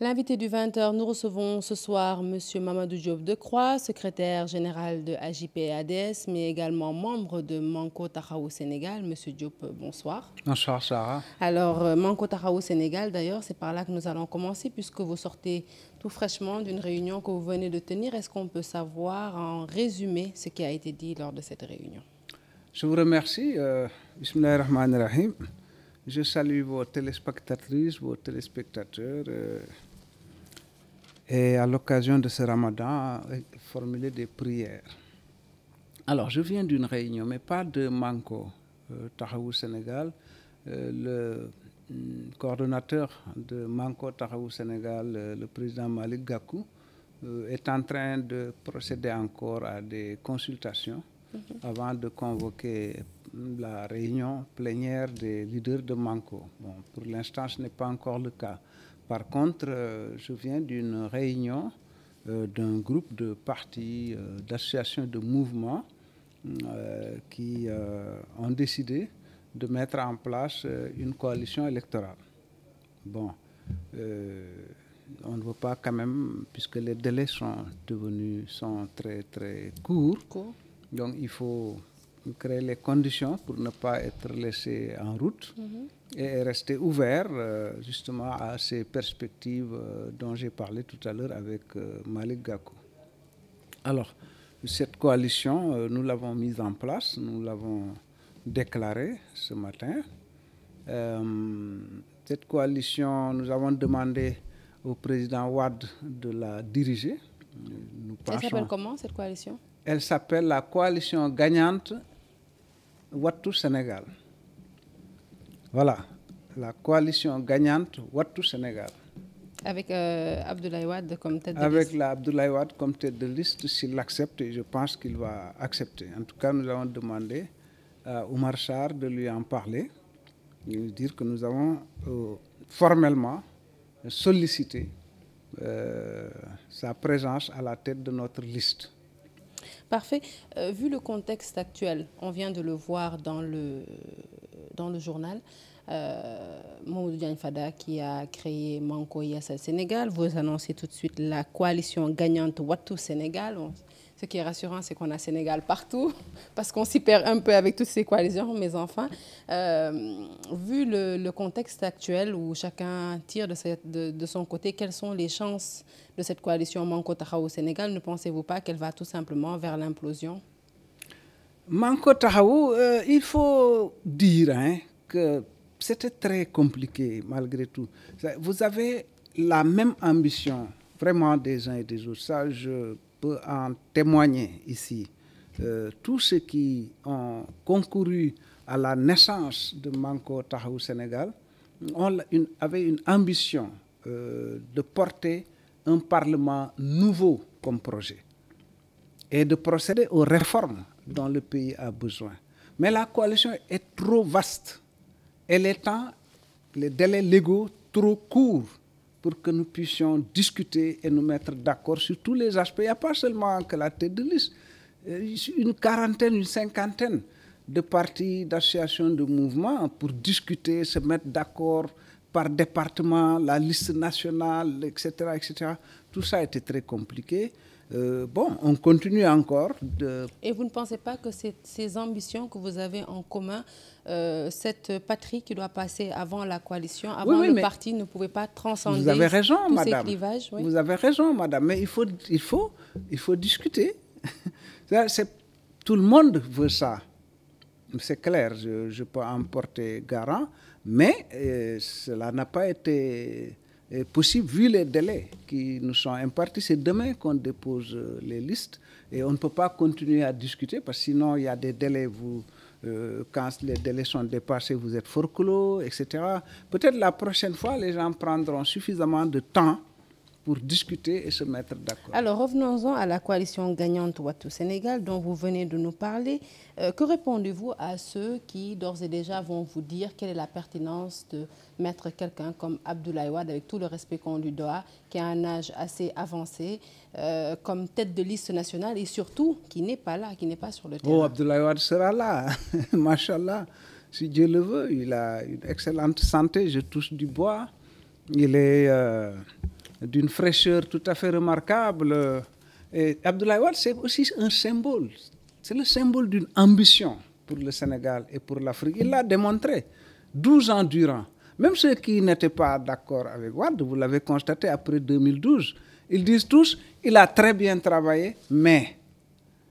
L'invité du 20h, nous recevons ce soir M. Mamadou Diop Decroix, secrétaire général de AJP-ADS, mais également membre de Manko Taxawu Sénégal. M. Diop, bonsoir. Bonsoir, Sarah. Alors, Manko Taxawu Sénégal, d'ailleurs, c'est par là que nous allons commencer, puisque vous sortez tout fraîchement d'une réunion que vous venez de tenir. Est-ce qu'on peut savoir, en résumé, ce qui a été dit lors de cette réunion? Je vous remercie. Bismillahirrahmanirrahim. Je salue vos téléspectatrices, vos téléspectateurs. Et à l'occasion de ce ramadan, formuler des prières. Alors, je viens d'une réunion, mais pas de Manko Taxawu Sénégal. Le coordonnateur de Manko Taxawu Sénégal, le président Malick Gakou, est en train de procéder encore à des consultations avant de convoquer la réunion plénière des leaders de Manko. Bon, pour l'instant, ce n'est pas encore le cas. Par contre, je viens d'une réunion d'un groupe de partis, d'associations, de mouvements qui ont décidé de mettre en place une coalition électorale. Bon, on ne veut pas quand même, puisque les délais sont très très courts. Donc il faut créer les conditions pour ne pas être laissé en route et rester ouvert justement à ces perspectives dont j'ai parlé tout à l'heure avec Malick Gakou. Alors, cette coalition, nous l'avons mise en place, nous l'avons déclarée ce matin. Cette coalition, nous avons demandé au président Wade de la diriger. Elle s'appelle comment, cette coalition? Elle s'appelle la coalition gagnante Wattu Sénégal. Voilà, la coalition gagnante Wattu Sénégal. Avec Abdoulaye Wade comme tête de liste. Avec Abdoulaye Wade comme tête de liste, s'il l'accepte, et je pense qu'il va accepter. En tout cas, nous avons demandé à Oumar Sarr de lui en parler, de lui dire que nous avons formellement sollicité sa présence à la tête de notre liste. Parfait. Vu le contexte actuel, on vient de le voir dans le journal, Mamadou Diagne Fada qui a créé Manko Yeesal Sénégal, vous annoncez tout de suite la coalition gagnante Wattu Sénégal. Ce qui est rassurant, c'est qu'on a Sénégal partout, parce qu'on s'y perd un peu avec toutes ces coalitions, mes enfants. Vu le contexte actuel où chacun tire de son côté, quelles sont les chances de cette coalition Manko Taxawu Sénégal? Ne pensez-vous pas qu'elle va tout simplement vers l'implosion? Manko Taxawu, il faut dire que c'était très compliqué malgré tout. Vous avez la même ambition, vraiment des uns et des autres. Ça, je peux en témoigner ici. Tous ceux qui ont concouru à la naissance de Manko Taxawu Sénégal avaient une ambition de porter un parlement nouveau comme projet et de procéder aux réformes dont le pays a besoin. Mais la coalition est trop vaste et les délais légaux trop courts pour que nous puissions discuter et nous mettre d'accord sur tous les aspects. Il n'y a pas seulement que la tête de liste, une quarantaine, une cinquantaine de partis, d'associations, de mouvements pour discuter, se mettre d'accord par département, la liste nationale, etc., etc. Tout ça a été très compliqué. Bon, on continue encore de... Et vous ne pensez pas que ces ambitions que vous avez en commun, cette patrie qui doit passer avant la coalition, avant le parti, ne pouvait pas transcender vous avez raison, tous madame. ces clivages? Oui. Vous avez raison, madame, mais il faut discuter. Tout le monde veut ça. C'est clair, je peux en porter garant, mais cela n'a pas été possible vu les délais qui nous sont impartis. C'est demain qu'on dépose les listes et on ne peut pas continuer à discuter parce que sinon il y a des délais, quand les délais sont dépassés, vous êtes forclos, etc. Peut-être la prochaine fois, les gens prendront suffisamment de temps pour discuter et se mettre d'accord. Alors revenons-en à la coalition gagnante Wattu Sénégal dont vous venez de nous parler. Que répondez-vous à ceux qui d'ores et déjà vont vous dire quelle est la pertinence de mettre quelqu'un comme Abdoulaye Wade, avec tout le respect qu'on lui doit, qui a un âge assez avancé, comme tête de liste nationale et surtout qui n'est pas là, qui n'est pas sur le terrain? Oh, Abdoulaye Wade sera là, machallah, si Dieu le veut. Il a une excellente santé, je touche du bois. Il est d'une fraîcheur tout à fait remarquable. Et Abdoulaye Wade, c'est aussi un symbole. C'est le symbole d'une ambition pour le Sénégal et pour l'Afrique. Il l'a démontré 12 ans durant. Même ceux qui n'étaient pas d'accord avec Wade, vous l'avez constaté après 2012, ils disent tous, il a très bien travaillé, mais...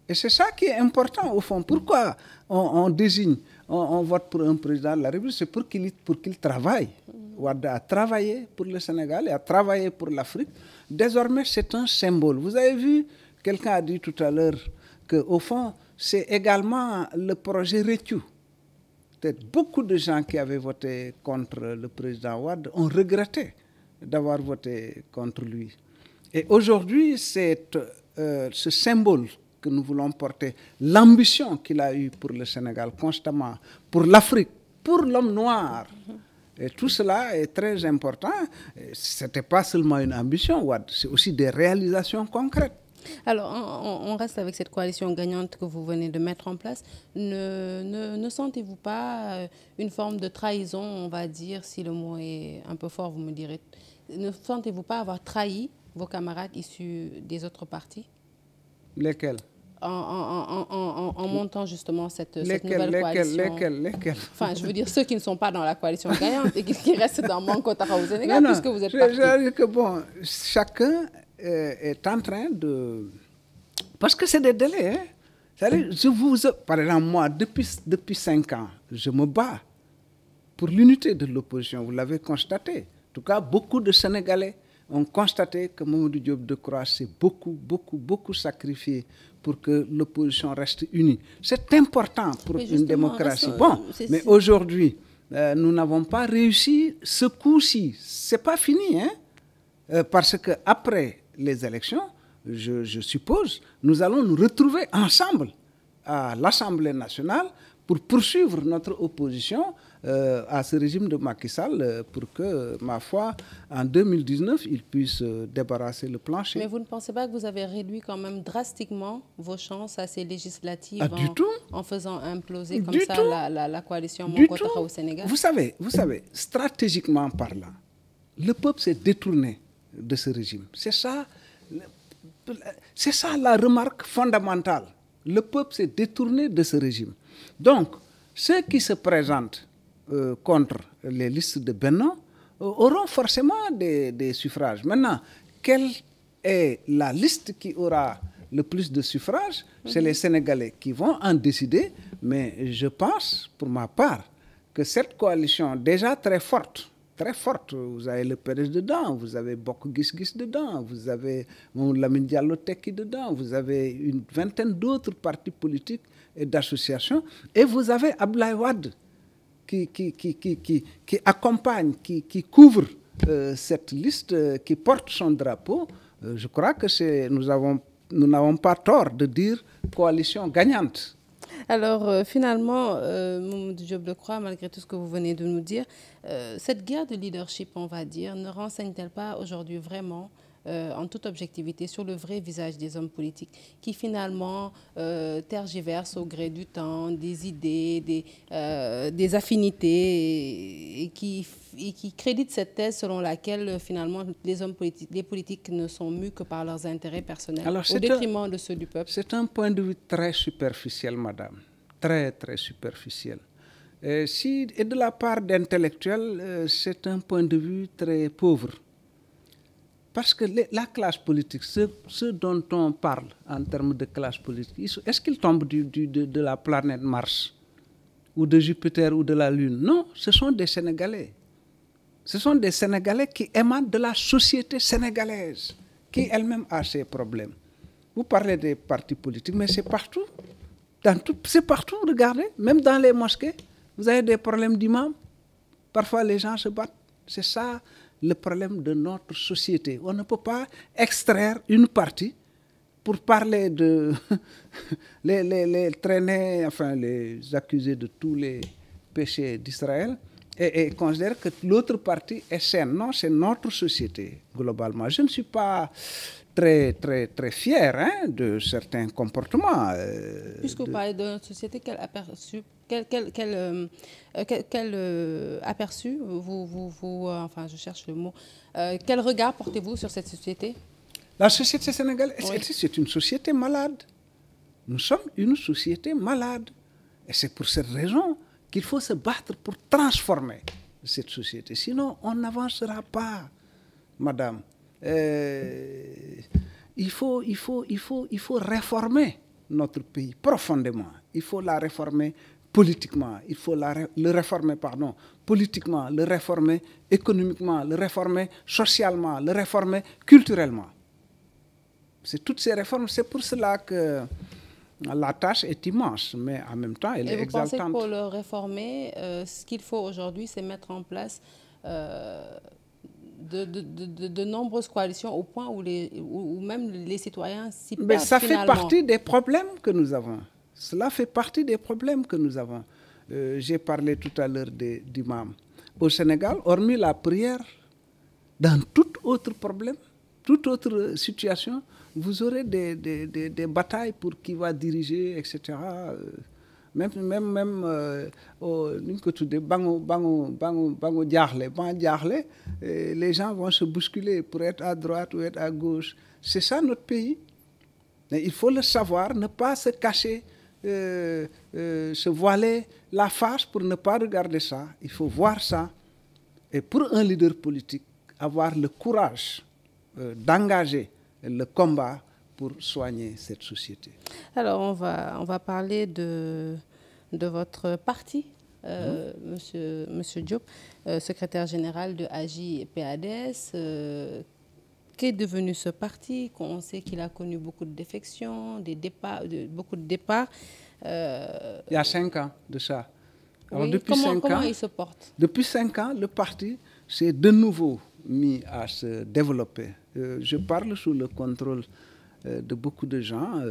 Et c'est ça qui est important au fond. Pourquoi on désigne, on vote pour un président de la République? C'est pour qu'il travaille. Wade a travaillé pour le Sénégal et a travaillé pour l'Afrique. Désormais, c'est un symbole. Vous avez vu, quelqu'un a dit tout à l'heure qu'au fond, c'est également le projet Réthiou. Peut-être beaucoup de gens qui avaient voté contre le président Wade ont regretté d'avoir voté contre lui. Et aujourd'hui, c'est ce symbole que nous voulons porter, l'ambition qu'il a eue pour le Sénégal constamment, pour l'Afrique, pour l'homme noir. Et tout cela est très important. Ce n'était pas seulement une ambition, Wade, c'est aussi des réalisations concrètes. Alors, on reste avec cette coalition gagnante que vous venez de mettre en place. Ne sentez-vous pas une forme de trahison, on va dire, si le mot est un peu fort, vous me direz. Ne sentez-vous pas avoir trahi vos camarades issus des autres partis? Lesquels? En montant justement cette nouvelle coalition. Lesquels? Enfin, je veux dire ceux qui ne sont pas dans la coalition gagnante et qui restent dans Manko Taxawu Sénégal, puisque vous êtes partis. Je veux dire que bon, chacun est en train de... Parce que c'est des délais. Hein? Par exemple, moi, depuis 5 ans, je me bats pour l'unité de l'opposition. Vous l'avez constaté. En tout cas, beaucoup de Sénégalais ont constaté que Mamadou Diop Decroix s'est beaucoup sacrifié pour que l'opposition reste unie. C'est important pour une démocratie. Bon, mais aujourd'hui, nous n'avons pas réussi ce coup-ci. Ce n'est pas fini, hein? Parce qu'après les élections, je suppose, nous allons nous retrouver ensemble à l'Assemblée nationale pour poursuivre notre opposition à ce régime de Macky Sall pour que, ma foi, en 2019, il puisse débarrasser le plancher. Mais vous ne pensez pas que vous avez réduit quand même drastiquement vos chances à ces législatives en faisant imploser comme ça la coalition Manko Taxawu Sénégal? Vous savez, stratégiquement parlant, le peuple s'est détourné de ce régime. C'est ça la remarque fondamentale. Le peuple s'est détourné de ce régime. Donc, ceux qui se présentent contre les listes de Benno auront forcément des suffrages. Maintenant, quelle est la liste qui aura le plus de suffrages? C'est les Sénégalais qui vont en décider. Mais je pense, pour ma part, que cette coalition déjà très forte, vous avez le PDS dedans, vous avez Bokk Gis Gis dedans, vous avez Lamine Diallo Tekki dedans, vous avez une vingtaine d'autres partis politiques et d'associations, et vous avez Abdoulaye Wade qui accompagne, qui couvre cette liste, qui porte son drapeau. Je crois que nous n'avons pas tort de dire coalition gagnante. Alors finalement, Mamadou Diop Decroix, malgré tout ce que vous venez de nous dire, cette guerre de leadership, on va dire, ne renseigne-t-elle pas aujourd'hui vraiment, en toute objectivité, sur le vrai visage des hommes politiques qui finalement tergiversent au gré du temps, des idées, des affinités et qui créditent cette thèse selon laquelle finalement les politiques ne sont mus que par leurs intérêts personnels, au détriment de ceux du peuple? C'est un point de vue très superficiel, madame, très superficiel. Et de la part d'intellectuels, c'est un point de vue très pauvre. Parce que la classe politique, ce dont on parle en termes de classe politique, est-ce qu'ils tombent de la planète Mars ou de Jupiter ou de la Lune? Non, ce sont des Sénégalais. Ce sont des Sénégalais qui émanent de la société sénégalaise, qui elle-même a ses problèmes. Vous parlez des partis politiques, mais c'est partout. C'est partout, regardez. Même dans les mosquées, vous avez des problèmes d'imams. Parfois, les gens se battent. C'est ça le problème de notre société. On ne peut pas extraire une partie pour parler de les traîner, enfin les accuser de tous les péchés d'Israël et considérer que l'autre partie est saine. Non, c'est notre société globalement. Je ne suis pas très fier de certains comportements. Puisque vous parlez de notre société, quel aperçu Quel aperçu enfin je cherche le mot, quel regard portez-vous sur cette société? La société sénégalaise, oui. C'est une société malade. Nous sommes une société malade. Et c'est pour cette raison qu'il faut se battre pour transformer cette société. Sinon, on n'avancera pas, madame. Il faut réformer notre pays profondément. Il faut la réformer politiquement. Il faut le réformer, politiquement, le réformer économiquement, le réformer socialement, le réformer culturellement. C'est toutes ces réformes. C'est pour cela que la tâche est immense, mais en même temps, elle est exaltante. Et vous pensez que pour le réformer, ce qu'il faut aujourd'hui, c'est mettre en place de nombreuses coalitions au point où même les citoyens s'y perdent. Mais ça fait partie des problèmes que nous avons. Cela fait partie des problèmes que nous avons. J'ai parlé tout à l'heure d'imam. Au Sénégal, hormis la prière, dans tout autre problème, toute autre situation, vous aurez des batailles pour qui va diriger, etc. Même les gens vont se bousculer pour être à droite ou être à gauche. C'est ça notre pays. Mais il faut le savoir, ne pas se cacher, se voiler la face pour ne pas regarder ça. Il faut voir ça. Et pour un leader politique, avoir le courage d'engager le combat pour soigner cette société. Alors, on va parler de votre parti, Monsieur Diop, secrétaire général de AJ-PADS. Qu'est devenu ce parti? On sait qu'il a connu beaucoup de défections, beaucoup de départs. Il y a 5 ans de ça. Alors, oui, depuis comment il se porte? Depuis 5 ans, le parti s'est de nouveau mis à se développer. Je parle sous le contrôle de beaucoup de gens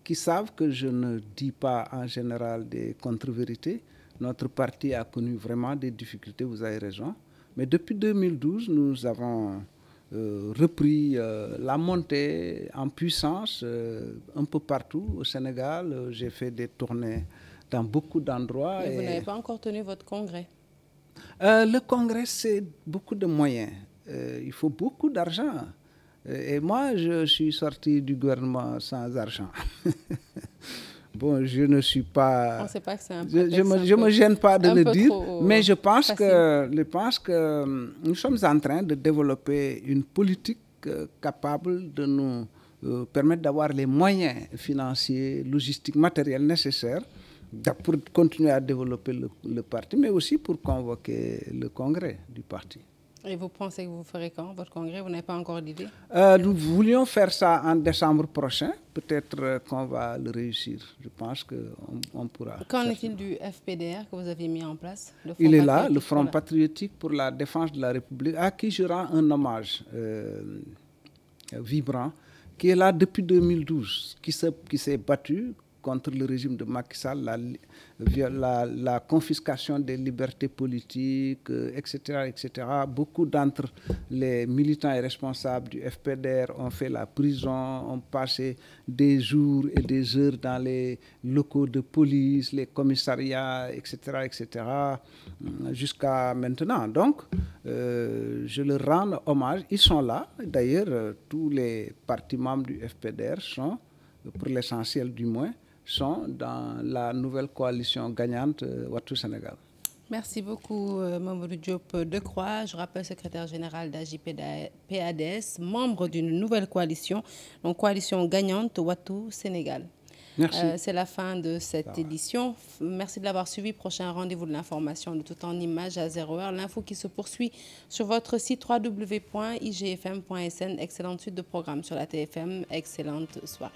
qui savent que je ne dis pas en général des contre-vérités. Notre parti a connu vraiment des difficultés, vous avez raison. Mais depuis 2012, nous avons repris la montée en puissance un peu partout au Sénégal. J'ai fait des tournées dans beaucoup d'endroits. Mais vous n'avez pas encore tenu votre congrès? Le congrès, c'est beaucoup de moyens. Il faut beaucoup d'argent. Et moi, je suis sorti du gouvernement sans argent. Bon, je ne suis pas... On ne sait pas que c'est un je me gêne pas de le dire, mais je pense que nous sommes en train de développer une politique capable de nous permettre d'avoir les moyens financiers, logistiques, matériels nécessaires pour continuer à développer le parti, mais aussi pour convoquer le congrès du parti. Et vous pensez que vous ferez quand votre congrès? Vous n'avez pas encore d'idée? Nous voulions faire ça en décembre prochain. Peut-être qu'on va le réussir. Je pense qu'on pourra. Qu'en est-il du FPDR que vous aviez mis en place? Il est là, le Front patriotique pour la défense de la République, à qui je rends un hommage vibrant, qui est là depuis 2012, qui s'est battu contre le régime de Macky Sall, la confiscation des libertés politiques, etc., etc. Beaucoup d'entre les militants et responsables du FPDR ont fait la prison, ont passé des jours et des heures dans les locaux de police, les commissariats, etc., etc., jusqu'à maintenant. Donc, je leur rends hommage. Ils sont là. D'ailleurs, tous les partis membres du FPDR sont, pour l'essentiel du moins, sont dans la nouvelle coalition gagnante Wattu Sénégal. Merci beaucoup, Mamadou Diop Decroix. Je rappelle secrétaire général d'AJ-PADS, membre d'une nouvelle coalition, donc coalition gagnante Wattu Sénégal. Merci. C'est la fin de cette édition. Merci de l'avoir suivi. Prochain rendez-vous de l'information de tout en images à 0h. L'info qui se poursuit sur votre site www.igfm.sn. Excellente suite de programmes sur la TFM. Excellente soirée.